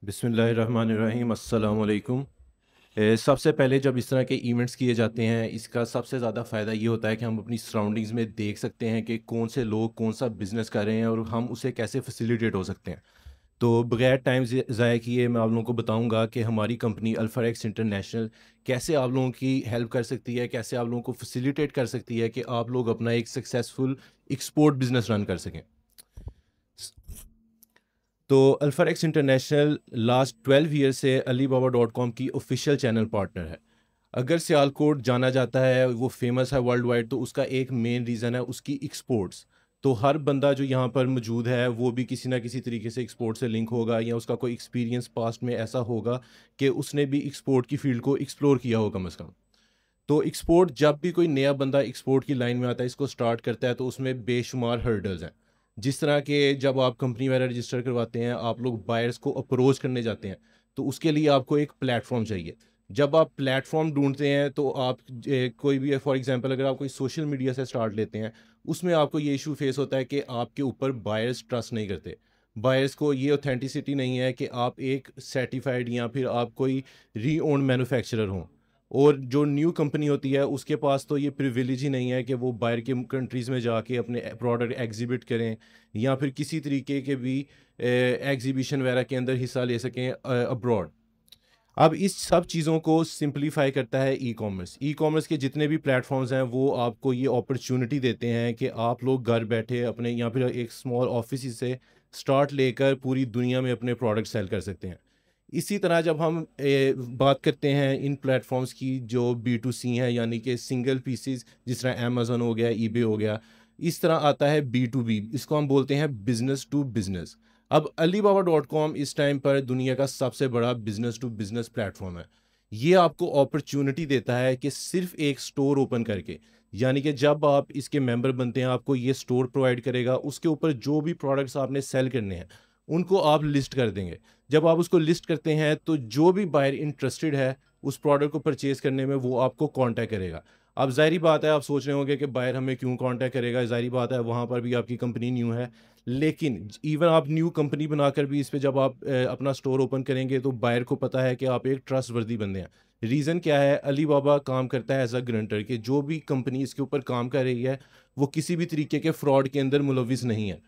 बिस्मिल्लाहिर्रहमानिर्रहीम अस्सलाम वालेकुम। सबसे पहले जब इस तरह के इवेंट्स किए जाते हैं, इसका सबसे ज़्यादा फ़ायदा ये होता है कि हम अपनी सराउंडिंग्स में देख सकते हैं कि कौन से लोग कौन सा बिज़नेस कर रहे हैं और हम उसे कैसे फैसिलिटेट हो सकते हैं। तो बगैर टाइम ज़ाया किए मैं आप लोगों को बताऊंगा कि हमारी कंपनी अल्फारेक्स इंटरनेशनल कैसे आप लोगों की हेल्प कर सकती है, कैसे आप लोगों को फैसिलिटेट कर सकती है कि आप लोग अपना एक सक्सेसफुल एक्सपोर्ट बिज़नेस रन कर सकें। तो अल्फारेक्स इंटरनेशनल लास्ट 12 ईयर से अलीबाबा डॉट कॉम की ऑफिशियल चैनल पार्टनर है। अगर सियालकोट जाना जाता है, वो फेमस है वर्ल्ड वाइड, तो उसका एक मेन रीज़न है उसकी एक्सपोर्ट्स। तो हर बंदा जो यहाँ पर मौजूद है वो भी किसी ना किसी तरीके से एक्सपोर्ट से लिंक होगा या उसका कोई एक्सपीरियंस पास्ट में ऐसा होगा कि उसने भी एक्सपोर्ट की फील्ड को एक्सप्लोर किया हो कम अज़ कम। तो एक्सपोर्ट, जब भी कोई नया बंदा एक्सपोर्ट की लाइन में आता है, इसको स्टार्ट करता है, तो उसमें बेशुमार हर्डल्स हैं। जिस तरह के जब आप कंपनी वगैरह रजिस्टर करवाते हैं, आप लोग बायर्स को अप्रोच करने जाते हैं, तो उसके लिए आपको एक प्लेटफॉर्म चाहिए। जब आप प्लेटफॉर्म ढूंढते हैं तो आप कोई भी, फॉर एग्जांपल अगर आप कोई सोशल मीडिया से स्टार्ट लेते हैं, उसमें आपको ये इशू फेस होता है कि आपके ऊपर बायर्स ट्रस्ट नहीं करते। बायर्स को ये ऑथेंटिसिटी नहीं है कि आप एक सर्टिफाइड या फिर आप कोई री ओन मैन्युफैक्चरर हों। और जो न्यू कंपनी होती है उसके पास तो ये प्रिविलेज ही नहीं है कि वो बाहर के कंट्रीज़ में जाके अपने प्रोडक्ट एग्जिबिट करें या फिर किसी तरीके के भी एग्जीबिशन वगैरह के अंदर हिस्सा ले सकें अब्रॉड। अब इस सब चीज़ों को सिंपलीफाई करता है ई कॉमर्स। ई कॉमर्स के जितने भी प्लेटफॉर्म्स हैं वो आपको ये अपॉर्चुनिटी देते हैं कि आप लोग घर बैठे अपने या फिर एक स्मॉल ऑफिस से स्टार्ट लेकर पूरी दुनिया में अपने प्रोडक्ट सेल कर सकते हैं। इसी तरह जब हम बात करते हैं इन प्लेटफॉर्म्स की जो बी टू सी हैं, यानी कि सिंगल पीसीज, जिस तरह अमेजन हो गया, ईबे हो गया, इस तरह आता है बी टू बी, इसको हम बोलते हैं बिजनेस टू बिजनेस। अब अलीबाबा डॉट कॉम इस टाइम पर दुनिया का सबसे बड़ा बिजनेस टू बिजनेस प्लेटफॉर्म है। ये आपको अपॉर्चुनिटी देता है कि सिर्फ एक स्टोर ओपन करके, यानी कि जब आप इसके मेंबर बनते हैं, आपको ये स्टोर प्रोवाइड करेगा, उसके ऊपर जो भी प्रोडक्ट्स आपने सेल करने हैं उनको आप लिस्ट कर देंगे। जब आप उसको लिस्ट करते हैं तो जो भी बायर इंटरेस्टेड है उस प्रोडक्ट को परचेज करने में, वो आपको कांटेक्ट करेगा। अब ज़ाहिर बात है, आप सोच रहे होंगे कि बायर हमें क्यों कांटेक्ट करेगा, ज़ाहिर बात है वहाँ पर भी आपकी कंपनी न्यू है। लेकिन इवन आप न्यू कंपनी बनाकर भी इस पे जब आप अपना स्टोर ओपन करेंगे तो बायर को पता है कि आप एक ट्रस्टवर्दी बंदे हैं। रीज़न क्या है, अली बाबा काम करता है एज अ ग्रंटर, कि जो भी कंपनी इसके ऊपर काम कर रही है वो किसी भी तरीके के फ्रॉड के अंदर मुलविस नहीं है।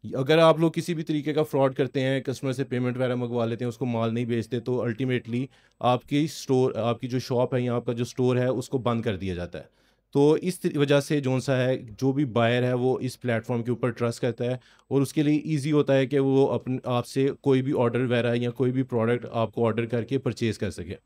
अगर आप लोग किसी भी तरीके का फ्रॉड करते हैं, कस्टमर से पेमेंट वगैरह मंगवा लेते हैं, उसको माल नहीं बेचते, तो अल्टीमेटली आपकी स्टोर, आपकी जो शॉप है या आपका जो स्टोर है, उसको बंद कर दिया जाता है। तो इस वजह से जोन सा है, जो भी बायर है वो इस प्लेटफॉर्म के ऊपर ट्रस्ट करता है और उसके लिए ईजी होता है कि वो अपने आपसे कोई भी ऑर्डर वगैरह या कोई भी प्रोडक्ट आपको ऑर्डर करके परचेज कर सके।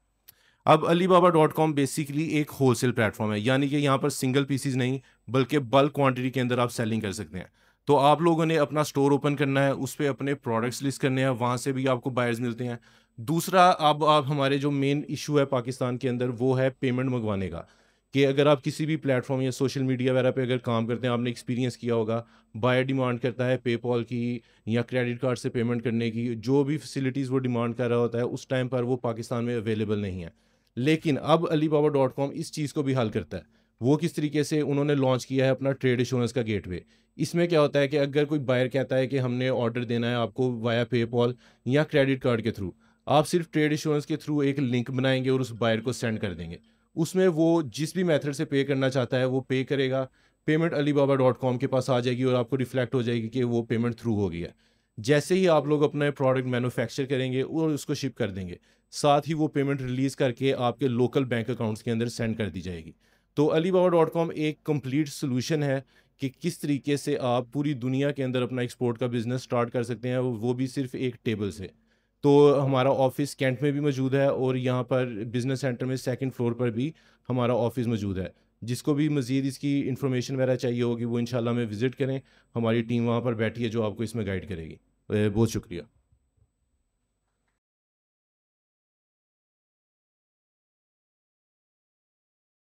अब अलीबाबा डॉट कॉम बेसिकली एक होलसेल प्लेटफॉर्म है, यानी कि यहाँ पर सिंगल पीसीज नहीं बल्कि बल्क क्वांटिटी के अंदर आप सेलिंग कर सकते हैं। तो आप लोगों ने अपना स्टोर ओपन करना है, उस पे अपने प्रोडक्ट्स लिस्ट करने हैं, वहाँ से भी आपको बायर्स मिलते हैं। दूसरा, अब आप हमारे जो मेन इशू है पाकिस्तान के अंदर, वो है पेमेंट मंगवाने का। कि अगर आप किसी भी प्लेटफॉर्म या सोशल मीडिया वगैरह पे अगर काम करते हैं, आपने एक्सपीरियंस किया होगा, बायर डिमांड करता है पेपॉल की या क्रेडिट कार्ड से पेमेंट करने की, जो भी फैसिलिटीज़ वो डिमांड कर रहा होता है उस टाइम पर वो पाकिस्तान में अवेलेबल नहीं है। लेकिन अब अलीबाबा डॉट कॉम इस चीज़ को भी हल करता है। वो किस तरीके से उन्होंने लॉन्च किया है अपना ट्रेड इंश्योरेंस का गेटवे। इसमें क्या होता है कि अगर कोई बायर कहता है कि हमने ऑर्डर देना है आपको वाया पेपॉल या क्रेडिट कार्ड के थ्रू, आप सिर्फ ट्रेड इंश्योरेंस के थ्रू एक लिंक बनाएंगे और उस बायर को सेंड कर देंगे। उसमें वो जिस भी मेथड से पे करना चाहता है वो पे करेगा। पेमेंट अलीबाबा डॉट कॉम के पास आ जाएगी और आपको रिफ्लेक्ट हो जाएगी कि वो पेमेंट थ्रू हो गई है। जैसे ही आप लोग अपना प्रोडक्ट मैन्युफैक्चर करेंगे और उसको शिप कर देंगे, साथ ही वो पेमेंट रिलीज़ करके आपके लोकल बैंक अकाउंट्स के अंदर सेंड कर दी जाएगी। तो अलीबाबा डॉट कॉम एक कंप्लीट सोल्यूशन है कि किस तरीके से आप पूरी दुनिया के अंदर अपना एक्सपोर्ट का बिज़नेस स्टार्ट कर सकते हैं, वो भी सिर्फ एक टेबल से। तो हमारा ऑफिस कैंट में भी मौजूद है और यहाँ पर बिज़नेस सेंटर में सेकंड फ्लोर पर भी हमारा ऑफिस मौजूद है। जिसको भी मज़ीद इसकी इन्फॉर्मेशन वगैरह चाहिए होगी वो इंशाल्लाह में विज़िट करें। हमारी टीम वहाँ पर बैठी है जो आपको इसमें गाइड करेगी। बहुत शुक्रिया।